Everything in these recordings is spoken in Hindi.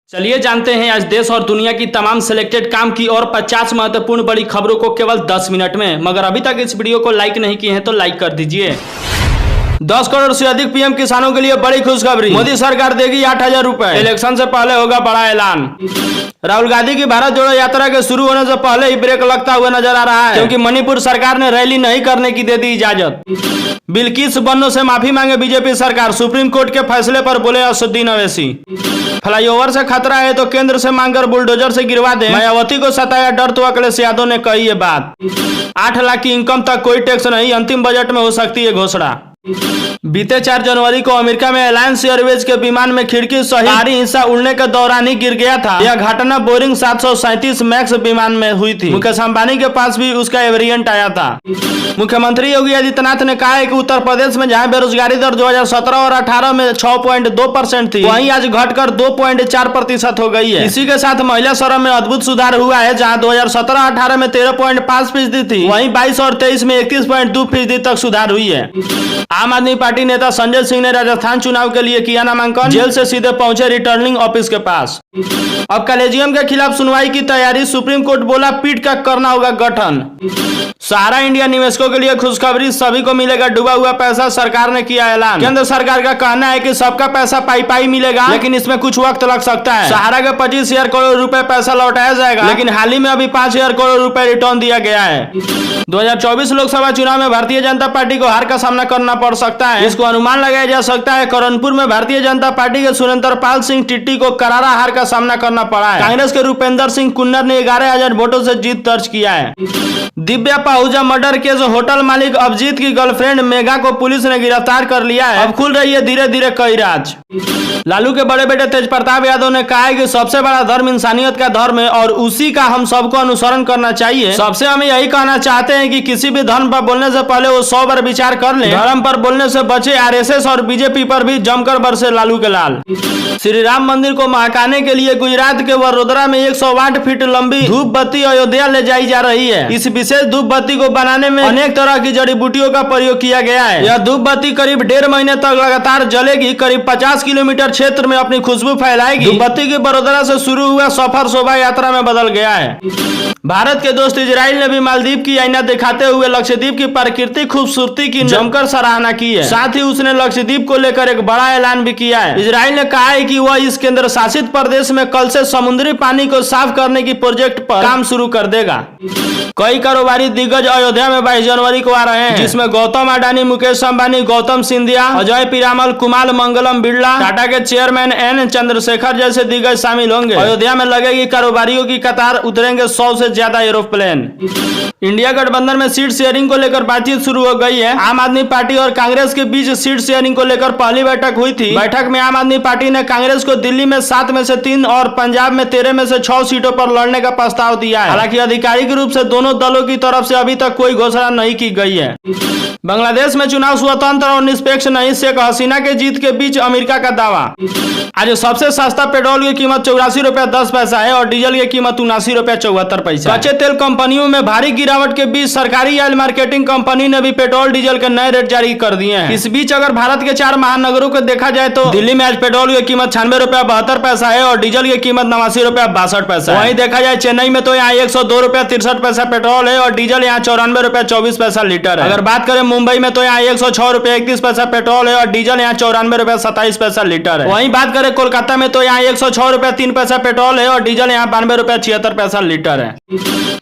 चलिए जानते हैं आज देश और दुनिया की तमाम सिलेक्टेड काम की और 50 महत्वपूर्ण बड़ी खबरों को केवल 10 मिनट में। मगर अभी तक इस वीडियो को लाइक नहीं किए हैं तो लाइक कर दीजिए। 10 करोड़ से अधिक पीएम किसानों के लिए बड़ी खुशखबरी, मोदी सरकार देगी 8,000 रुपए। इलेक्शन से पहले होगा बड़ा ऐलान। राहुल गांधी की भारत जोड़ो यात्रा के शुरू होने से पहले ही ब्रेक लगता हुआ नजर आ रहा है, क्योंकि मणिपुर सरकार ने रैली नहीं करने की दे दी इजाजत। बिल्किस बन्नो से माफी मांगे बीजेपी सरकार, सुप्रीम कोर्ट के फैसले पर बोले असदुद्दीन अवैसी। फ्लाईओवर से खतरा है तो केंद्र से मांगकर बुलडोजर से गिरवा दे, मायावती को सताया डर तो अखिलेश यादव ने कही ये बात। 8 लाख की इनकम तक कोई टैक्स नहीं, अंतिम बजट में हो सकती है घोषणा। बीते 4 जनवरी को अमेरिका में एलायंस एयरवेज के विमान में खिड़की सहित बाहरी हिस्सा उड़ने के दौरान ही गिर गया था। यह घटना बोइंग 737 मैक्स विमान में हुई थी। मुकेश अंबानी के पास भी उसका वेरिएंट आया था। मुख्यमंत्री योगी आदित्यनाथ ने कहा है कि उत्तर प्रदेश में जहां बेरोजगारी दर 2017 और 18 में 6.2% थी, वहीं आज घटकर 2.4% हो गई है। इसी के साथ महिला श्रम में अद्भुत सुधार हुआ है, जहां 2017-18 में 13.5% थी, वहीं 22 और 23 में 31.2% तक सुधार हुई है। आम आदमी पार्टी नेता संजय सिंह ने राजस्थान चुनाव के लिए किया नामांकन, जेल से सीधे पहुंचे रिटर्निंग ऑफिस के पास। अब कॉलेजियम के खिलाफ सुनवाई की तैयारी, सुप्रीम कोर्ट बोला पीठ का करना होगा गठन। सहारा इंडिया निवेशकों के लिए खुशखबरी, सभी को मिलेगा डूबा हुआ पैसा, सरकार ने किया ऐलान। केंद्र सरकार का कहना है कि सबका पैसा पाई मिलेगा, लेकिन इसमें कुछ वक्त लग सकता है। सहारा के 25,000 करोड़ रुपए पैसा लौटाया जाएगा, लेकिन हाल ही में अभी 5,000 करोड़ रुपए रिटर्न दिया गया है। 2024 लोकसभा चुनाव में भारतीय जनता पार्टी को हार का सामना करना पड़ सकता है। इसको अनुमान लगाया जा सकता है। करणपुर में भारतीय जनता पार्टी के सुरेंद्र पाल सिंह टिट्टी को करारा हार का सामना करना पड़ा है। कांग्रेस के रूपेंद्र सिंह कुन्नर ने 11,000 वोटों से जीत दर्ज किया है। Divya Pahuja murder case, hotel मालिक अभिजीत की गर्लफ्रेंड मेघा को पुलिस ने गिरफ्तार कर लिया है। अब खुल रही है धीरे धीरे कई राज। लालू के बड़े बेटे तेज प्रताप यादव ने कहा है कि सबसे बड़ा धर्म इंसानियत का धर्म है और उसी का हम सबको अनुसरण करना चाहिए। सबसे हम यही कहना चाहते हैं कि किसी भी धर्म पर बोलने से पहले वो 100 बार विचार कर लें। धर्म पर बोलने से बचे। आरएसएस और बीजेपी पर भी जमकर बरसे लालू के लाल। श्री राम मंदिर को महकाने के लिए गुजरात के वडोदरा में 108 फीट लंबी धूप बत्ती अयोध्या ले जाई जा रही है। इस विशेष धूप बत्ती को बनाने में अनेक तरह की जड़ी बूटियों का प्रयोग किया गया है। यह धूप बत्ती करीब 1.5 महीने तक लगातार जलेगी, करीब 50 किलोमीटर क्षेत्र में अपनी खुशबू फैलाएगी। धूप बत्ती की वडोदरा से शुरू हुआ सफर शोभा यात्रा में बदल गया है। भारत के दोस्त इजराइल ने भी मालदीव की आईना दिखाते हुए लक्षद्वीप की प्राकृतिक खूबसूरती की जमकर सराहना की है। साथ ही उसने लक्षद्वीप को लेकर एक बड़ा ऐलान भी किया है। इजराइल ने कहा है कि वह इस केंद्र शासित प्रदेश में कल से समुद्री पानी को साफ करने की प्रोजेक्ट पर काम शुरू कर देगा। कई कारोबारी दिग्गज अयोध्या में 22 जनवरी को आ रहे हैं, जिसमें गौतम अडानी, मुकेश अंबानी, गौतम सिंधिया, अजय पिरामल, कुमार मंगलम बिरला, टाटा के चेयरमैन एन चंद्रशेखर जैसे दिग्गज शामिल होंगे। अयोध्या में लगेगी कारोबारियों की कतार, उतरेंगे 100 से ज्यादा एरोप्लेन। इंडिया गठबंधन में सीट शेयरिंग को लेकर बातचीत शुरू हो गई है। आम आदमी पार्टी और कांग्रेस के बीच सीट शेयरिंग को लेकर पहली बैठक हुई थी। बैठक में आम आदमी पार्टी ने कांग्रेस को दिल्ली में 7 में से 3 और पंजाब में 13 में से 6 सीटों पर लड़ने का प्रस्ताव दिया है। हालांकि आधिकारिक रूप से दोनों दलों की तरफ से अभी तक कोई घोषणा नहीं की गई है। बांग्लादेश में चुनाव स्वतंत्र और निष्पक्ष नहीं, शेख हसीना के जीत के बीच अमेरिका का दावा। आज सबसे सस्ता पेट्रोल की कीमत 84 रुपया 10 पैसा है और डीजल की कीमत 79 रुपया 74 पैसा। कच्चे तेल कंपनियों में भारी गिरावट के बीच सरकारी ऑयल मार्केटिंग कंपनी ने भी पेट्रोल डीजल के नए रेट जारी कर दिए हैं। इस बीच अगर भारत के 4 महानगरों को देखा जाए तो दिल्ली में आज पेट्रोल की कीमत 96 रुपया 72 पैसा है और डीजल की कीमत 89 रुपया 62 पैसा है। वहीं देखा जाए चेन्नई में तो यहाँ 102 रुपया 63 पैसा पेट्रोल है और डीजल यहाँ 94 रुपया 24 पैसा लीटर है। अगर बात करें मुंबई में तो यहाँ 106 रुपया 31 पैसा पेट्रोल है और डीजल यहाँ 94 रुपया 27 पैसा लीटर है। वहीं बात करें कोलकाता में तो यहाँ 106 रुपया 3 पैसा पेट्रोल है और डीजल यहाँ 92 रुपया 76 पैसा लीटर है।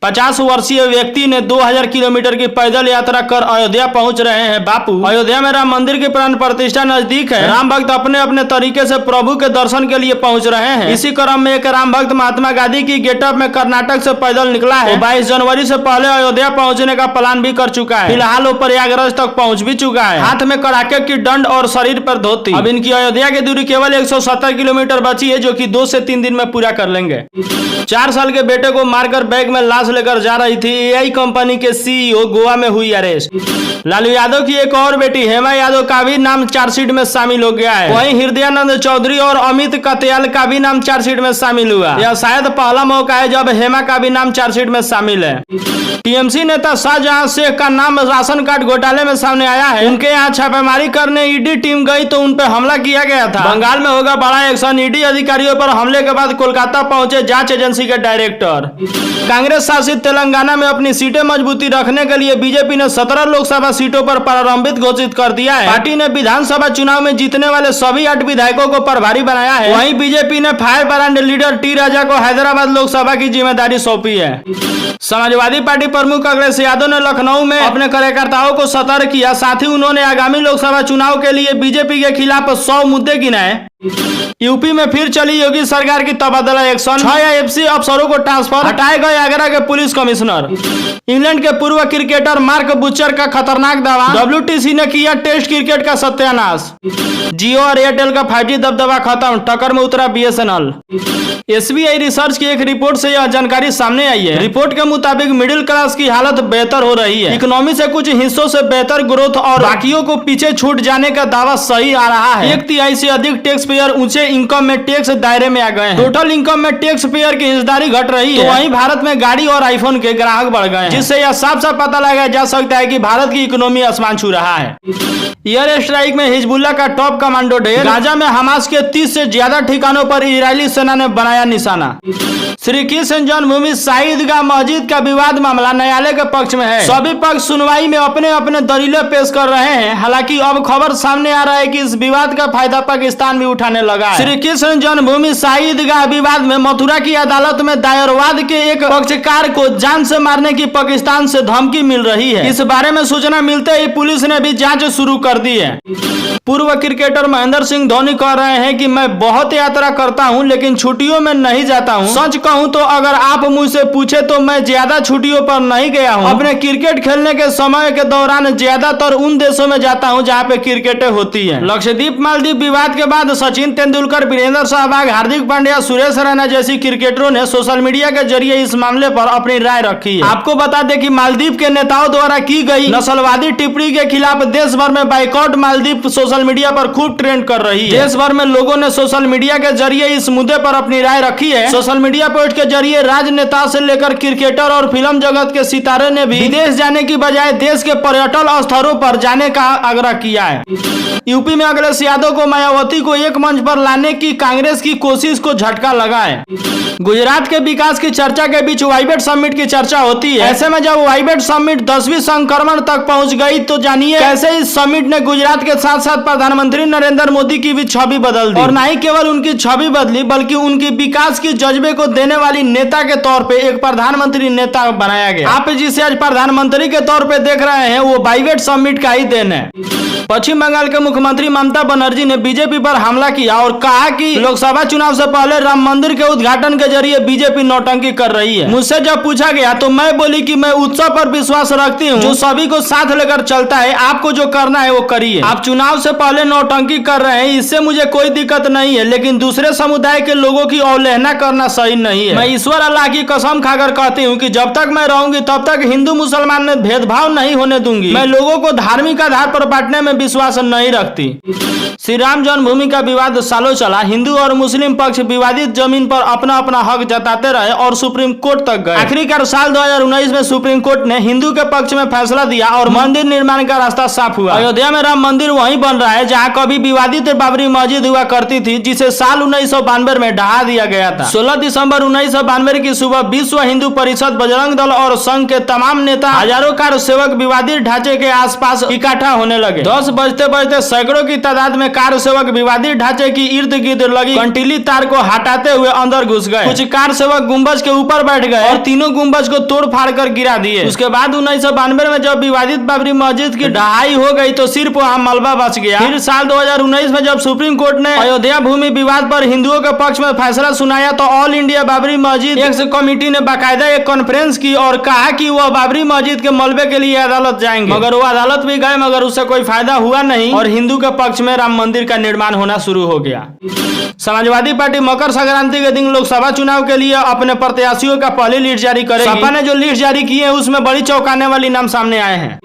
50 वर्षीय व्यक्ति ने 2000 किलोमीटर की पैदल यात्रा कर अयोध्या पहुंच रहे हैं। बापू, अयोध्या में राम मंदिर की प्राण प्रतिष्ठा नजदीक है। राम भक्त अपने अपने तरीके से प्रभु के दर्शन के लिए पहुंच रहे हैं। इसी क्रम में एक राम भक्त महात्मा गांधी की गेटअप में कर्नाटक से पैदल निकला है। 22 जनवरी से पहले अयोध्या पहुंचने का प्लान भी कर चुका है। फिलहाल वो प्रयागराज तक पहुंच भी चुका है। हाथ में कड़ाके की दंड और शरीर पर धोती। अब इनकी अयोध्या की दूरी केवल 170 किलोमीटर बची है, जो कि 2 से 3 दिन में पूरा कर लेंगे। 4 साल के बेटे को मारकर बैग में लाश लेकर जा रही थी एआई कंपनी के सीईओ, गोवा में हुई अरेस्ट। लालू यादव की एक और और बेटी हेमा यादव का भी नाम चार्जशीट में शामिल हो गया है। वहीं हृदयानंद चौधरी और अमित कत्याल का भी नाम चार्जशीट में शामिल हुआ। यह शायद पहला मौका है जब हेमा का भी नाम चार्जशीट में शामिल है। टीएमसी नेता शाहजहां शेख का नाम राशन कार्ड घोटाले में सामने आया है। उनके यहाँ छापेमारी करने ईडी टीम गई तो उन पर हमला किया गया था। बंगाल में होगा बड़ा एक्शन, ईडी अधिकारियों पर हमले के बाद कोलकाता पहुंचे जांच एजेंसी के डायरेक्टर। कांग्रेस शासित तेलंगाना में अपनी सीटें मजबूती रखने के लिए बीजेपी ने 17 लोकसभा सीटों पर प्रारंभिक घोषित कर दिया है। पार्टी ने विधानसभा चुनाव में जीतने वाले सभी 8 विधायकों को प्रभारी बनाया है। वहीं बीजेपी ने फायर ब्रांड लीडर टी राजा को हैदराबाद लोकसभा की जिम्मेदारी सौंपी है। समाजवादी पार्टी प्रमुख अखिलेश यादव ने लखनऊ में अपने कार्यकर्ताओं को सतर्क किया। साथ ही उन्होंने आगामी लोकसभा चुनाव के लिए बीजेपी के खिलाफ 100 मुद्दे गिनाए। यूपी में फिर चली योगी सरकार की तबादला एक्शन। 6 एफसी अफसरों को ट्रांसफर, हटाए गए आगरा के पुलिस कमिश्नर। इंग्लैंड के पूर्व क्रिकेटर मार्क बुचर का खतरनाक दावा, WTC ने किया टेस्ट क्रिकेट का सत्यानाश। जियो और एयरटेल का 5G दबदबा खत्म, टक्कर में उतरा BSNL। SBI रिसर्च की एक रिपोर्ट से यह जानकारी सामने आई है। रिपोर्ट के मुताबिक मिडिल क्लास की हालत बेहतर हो रही है। इकोनॉमी से कुछ हिस्सों से बेहतर ग्रोथ और बाकियों को पीछे छूट जाने का दावा सही आ रहा है। 1/3 से अधिक टैक्स पेयर ऊंचे इनकम में टैक्स दायरे में आ गए हैं। टोटल इनकम में टैक्स पेयर की हिस्सेदारी घट रही है। तो वहीं भारत में गाड़ी और आईफोन के ग्राहक बढ़ गए हैं, जिससे यह साफ साफ पता लगाया जा सकता है कि भारत की इकोनॉमी आसमान छू रहा है। एयर स्ट्राइक में हिजबुल्लाह का टॉप कमांडो ढेर। गाजा में हमास के 30 से ज्यादा ठिकानों पर इजरायली सेना ने बनाया निशाना। श्री कृष्ण जन्मभूमि शाही ईदगाह मस्जिद का विवाद मामला न्यायालय के पक्ष में है। सभी पक्ष सुनवाई में अपने अपने दलीलें पेश कर रहे हैं। हालांकि अब खबर सामने आ रहा है कि इस विवाद का फायदा पाकिस्तान भी उठाने लगा है। श्री कृष्ण जन्मभूमि शाही ईदगाह विवाद में मथुरा की अदालत में दायरवाद के एक पक्षकार को जान से मारने की पाकिस्तान से धमकी मिल रही है। इस बारे में सूचना मिलते ही पुलिस ने भी जांच शुरू कर दी है। पूर्व क्रिकेटर महेंद्र सिंह धोनी कह रहे हैं कि मैं बहुत यात्रा करता हूं लेकिन छुट्टियों में नहीं जाता हूं। सच कहूं तो अगर आप मुझसे पूछे तो मैं ज्यादा छुट्टियों पर नहीं गया हूं। अपने क्रिकेट खेलने के समय के दौरान ज्यादातर उन देशों में जाता हूं जहां पे क्रिकेटें होती हैं। लक्षद्वीप मालदीव विवाद के बाद सचिन तेंदुलकर, वीरेंद्र सहवाग, हार्दिक पांड्या, सुरेश रैना जैसी क्रिकेटरों ने सोशल मीडिया के जरिए इस मामले पर अपनी राय रखी है। आपको बता दें कि मालदीव के नेताओं द्वारा की गई नस्लवादी टिप्पणी के खिलाफ देश भर में बाइकआउट मालदीव सोशल मीडिया पर खूब ट्रेंड कर रही है। देश भर में लोगों ने सोशल मीडिया के जरिए इस मुद्दे पर अपनी राय रखी है। सोशल मीडिया पोस्ट के जरिए राजनेता से लेकर क्रिकेटर और फिल्म जगत के सितारे ने भी विदेश जाने की बजाय देश के पर्यटन स्थलों पर जाने का आग्रह किया है। यूपी में अखिलेश यादव को मायावती को एक मंच पर लाने की कांग्रेस की कोशिश को झटका लगा है। गुजरात के विकास की चर्चा के बीच वाइबेट समिट की चर्चा होती है। ऐसे में जब वाइबेट समिट 10वीं संक्रमण तक पहुंच गई तो जानिए कैसे इस समिट ने गुजरात के साथ साथ प्रधानमंत्री नरेंद्र मोदी की भी छवि बदल दी। और न ही केवल उनकी छवि बदली बल्कि उनकी विकास की जज्बे को देने वाली नेता के तौर पे एक प्रधानमंत्री नेता बनाया गया। आप जिसे आज प्रधानमंत्री के तौर पे देख रहे हैं वो वाइबेट समिट का ही देन है। पश्चिम बंगाल के मुख्यमंत्री ममता बनर्जी ने बीजेपी पर हमला किया और कहा कि लोकसभा चुनाव से पहले राम मंदिर के उद्घाटन के जरिए बीजेपी नौटंकी कर रही है। मुझसे जब पूछा गया तो मैं बोली कि मैं उत्सव पर विश्वास रखती हूँ जो सभी को साथ लेकर चलता है। आपको जो करना है वो करिए। आप चुनाव से पहले नौटंकी कर रहे हैं, इससे मुझे कोई दिक्कत नहीं है, लेकिन दूसरे समुदाय के लोगों की अवहेलना करना सही नहीं है। मैं ईश्वर अल्लाह की कसम खाकर कहती हूँ कि जब तक मैं रहूंगी तब तक हिंदू मुसलमान में भेदभाव नहीं होने दूंगी। मैं लोगों को धार्मिक आधार पर बांटने में विश्वास नहीं रखती। श्री राम जन्मभूमि का विवाद सालों चला। हिंदू और मुस्लिम पक्ष विवादित जमीन पर अपना अपना हक जताते रहे और सुप्रीम कोर्ट तक गए। आखिरकार साल 2019 में सुप्रीम कोर्ट ने हिंदू के पक्ष में फैसला दिया और मंदिर निर्माण का रास्ता साफ हुआ। अयोध्या में राम मंदिर वहीं बन रहा है जहां कभी विवादित बाबरी मस्जिद हुआ करती थी, जिसे साल 1992 में ढहा दिया गया था। 16 दिसंबर 1992 की सुबह विश्व हिंदू परिषद, बजरंग दल और संघ के तमाम नेता, हजारों कार सेवक विवादित ढांचे के आसपास इकट्ठा होने लगे। 10 बजते बजते सैकड़ों की तादाद में कार सेवक विवादित ढांचे की इर्द गिर्द लगी कंटीली तार को हटाते हुए अंदर घुस गए। कुछ कार सेवक गुंबज के ऊपर बैठ गए और तीनों गुंबज को तोड़ फाड़ कर गिरा दिए। उसके बाद 1992 में जब विवादित बाबरी मस्जिद की ढहाई हो गई तो सिर्फ वहां मलबा बच गया। फिर साल 2019 में जब सुप्रीम कोर्ट ने अयोध्या भूमि विवाद पर हिंदुओं के पक्ष में फैसला सुनाया तो ऑल इंडिया बाबरी मस्जिद एक्स कमेटी ने बाकायदा एक कॉन्फ्रेंस की और कहा कि वह बाबरी मस्जिद के मलबे के लिए अदालत जाएंगे। मगर वो अदालत भी गए मगर उससे कोई फायदा हुआ नहीं और हिंदू के पक्ष में राम मंदिर का निर्माण होना शुरू शुरू हो गया। समाजवादी पार्टी मकर संक्रांति के दिन लोकसभा चुनाव के लिए अपने प्रत्याशियों का पहली लिस्ट जारी करेगी। सपा ने जो लिस्ट जारी की है उसमें बड़ी चौंकाने वाली नाम सामने आए हैं।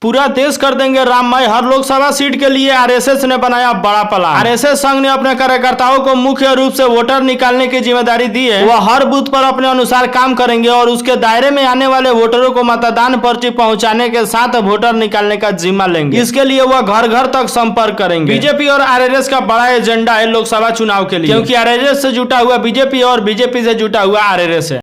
पूरा देश कर देंगे राममय, हर लोकसभा सीट के लिए आरएसएस ने बनाया बड़ा प्लान। आरएसएस संघ ने अपने कार्यकर्ताओं को मुख्य रूप से वोटर निकालने की जिम्मेदारी दी है। वह हर बूथ पर अपने अनुसार काम करेंगे और उसके दायरे में आने वाले वोटरों को मतदान पर्ची पहुंचाने के साथ वोटर निकालने का जिम्मा लेंगे। इसके लिए वह घर घर तक संपर्क करेंगे। बीजेपी और आरएसएस का बड़ा एजेंडा है लोकसभा चुनाव के लिए, क्योंकि आरएसएस से जुटा हुआ बीजेपी और बीजेपी से जुटा हुआ आरएसएस है।